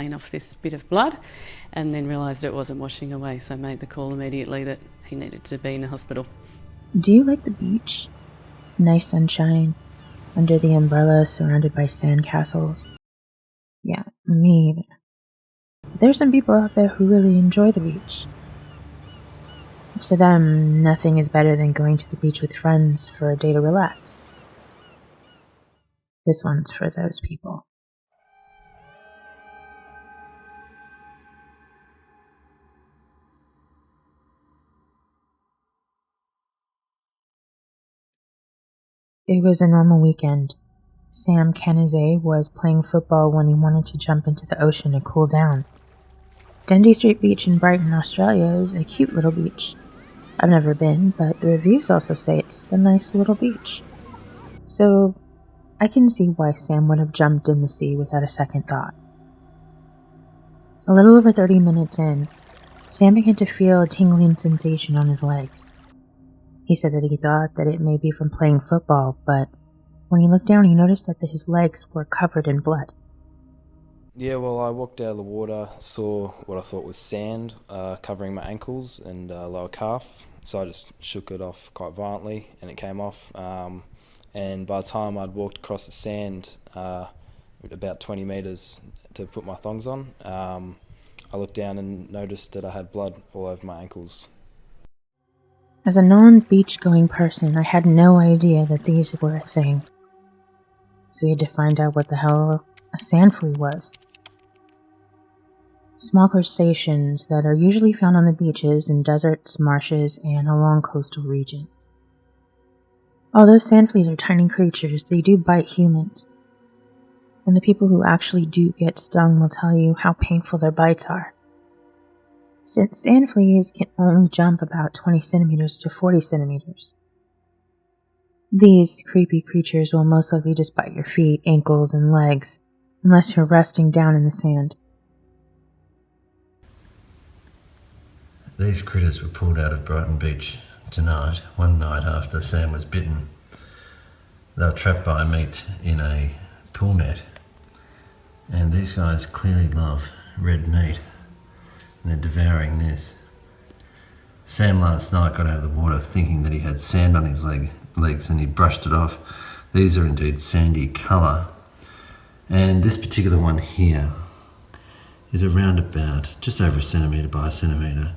clean off this bit of blood, and then realised it wasn't washing away, so made the call immediately that he needed to be in the hospital. Do you like the beach? Nice sunshine, under the umbrella surrounded by sandcastles. Yeah, me either. But there's some people out there who really enjoy the beach. To them, nothing is better than going to the beach with friends for a day to relax. This one's for those people. It was a normal weekend. Sam Kanizay was playing football when he wanted to jump into the ocean to cool down. Dundee Street Beach in Brighton, Australia is a cute little beach. I've never been, but the reviews also say it's a nice little beach. So I can see why Sam would have jumped in the sea without a second thought. A little over 30 minutes in, Sam began to feel a tingling sensation on his legs. He said that he thought that it may be from playing football, but when he looked down, he noticed that his legs were covered in blood. Yeah, well, I walked out of the water, saw what I thought was sand covering my ankles and lower calf, so I just shook it off quite violently and it came off. And by the time I'd walked across the sand about 20 metres to put my thongs on, I looked down and noticed that I had blood all over my ankles. As a non-beach-going person, I had no idea that these were a thing. So we had to find out what the hell a sand flea was. Small crustaceans that are usually found on the beaches, in deserts, marshes, and along coastal regions. Although sand fleas are tiny creatures, they do bite humans. And the people who actually do get stung will tell you how painful their bites are. Since sand fleas can only jump about 20 centimeters to 40 centimeters. These creepy creatures will most likely just bite your feet, ankles, and legs, unless you're resting down in the sand. These critters were pulled out of Brighton Beach tonight, one night after Sam was bitten. They were trapped by meat in a pool net, and these guys clearly love red meat. And they're devouring this. Sam last night got out of the water thinking that he had sand on his legs and he brushed it off. These are indeed sandy colour. And this particular one here is around about just over a centimetre by a centimetre.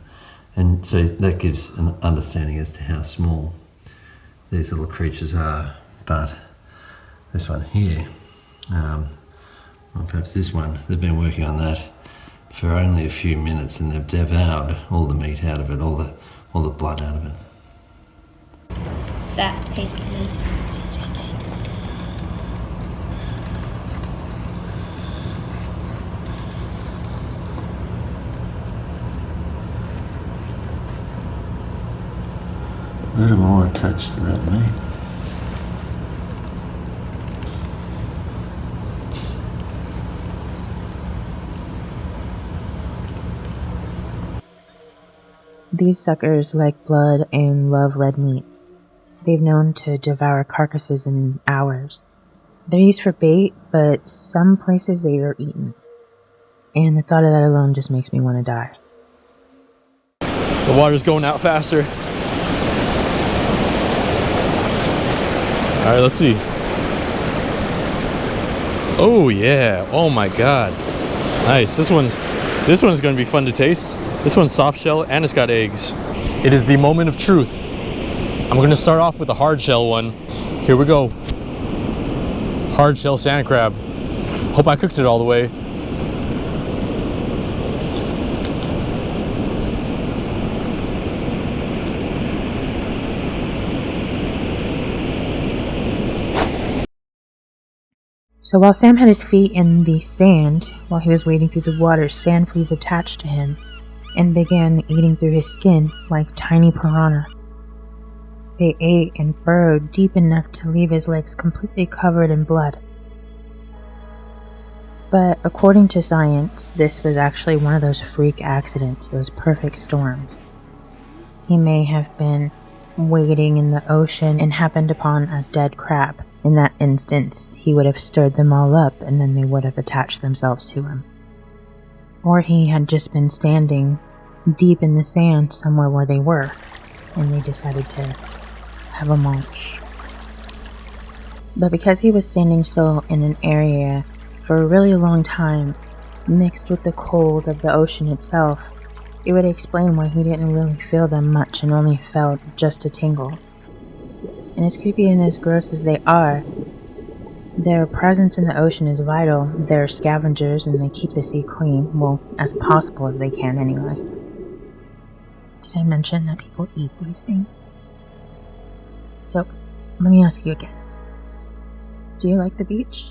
And so that gives an understanding as to how small these little creatures are. But this one here, or perhaps this one, they've been working on that for only a few minutes and they've devoured all the meat out of it, all the blood out of it. That piece of meat. Let them all attached to that meat. These suckers like blood and love red meat. They've known to devour carcasses in hours. They're used for bait, but some places they are eaten. And the thought of that alone just makes me want to die. The water's going out faster. Alright, let's see. Oh yeah, oh my god. Nice, this one's gonna be fun to taste. This one's soft shell and it's got eggs. It is the moment of truth. I'm gonna start off with the hard shell one. Here we go. Hard shell sand crab. Hope I cooked it all the way. So while Sam had his feet in the sand, while he was wading through the water, sand fleas attached to him and began eating through his skin like tiny piranha. They ate and burrowed deep enough to leave his legs completely covered in blood. But according to science, this was actually one of those freak accidents, those perfect storms. He may have been wading in the ocean and happened upon a dead crab. In that instance, he would have stirred them all up and then they would have attached themselves to him. Or he had just been standing deep in the sand somewhere where they were, and they decided to have a munch. But because he was standing still in an area for a really long time, mixed with the cold of the ocean itself, it would explain why he didn't really feel them much and only felt just a tingle. And as creepy and as gross as they are, their presence in the ocean is vital. They're scavengers and they keep the sea clean, well, as possible as they can anyway. Did I mention that people eat these things? So, let me ask you again. Do you like the beach?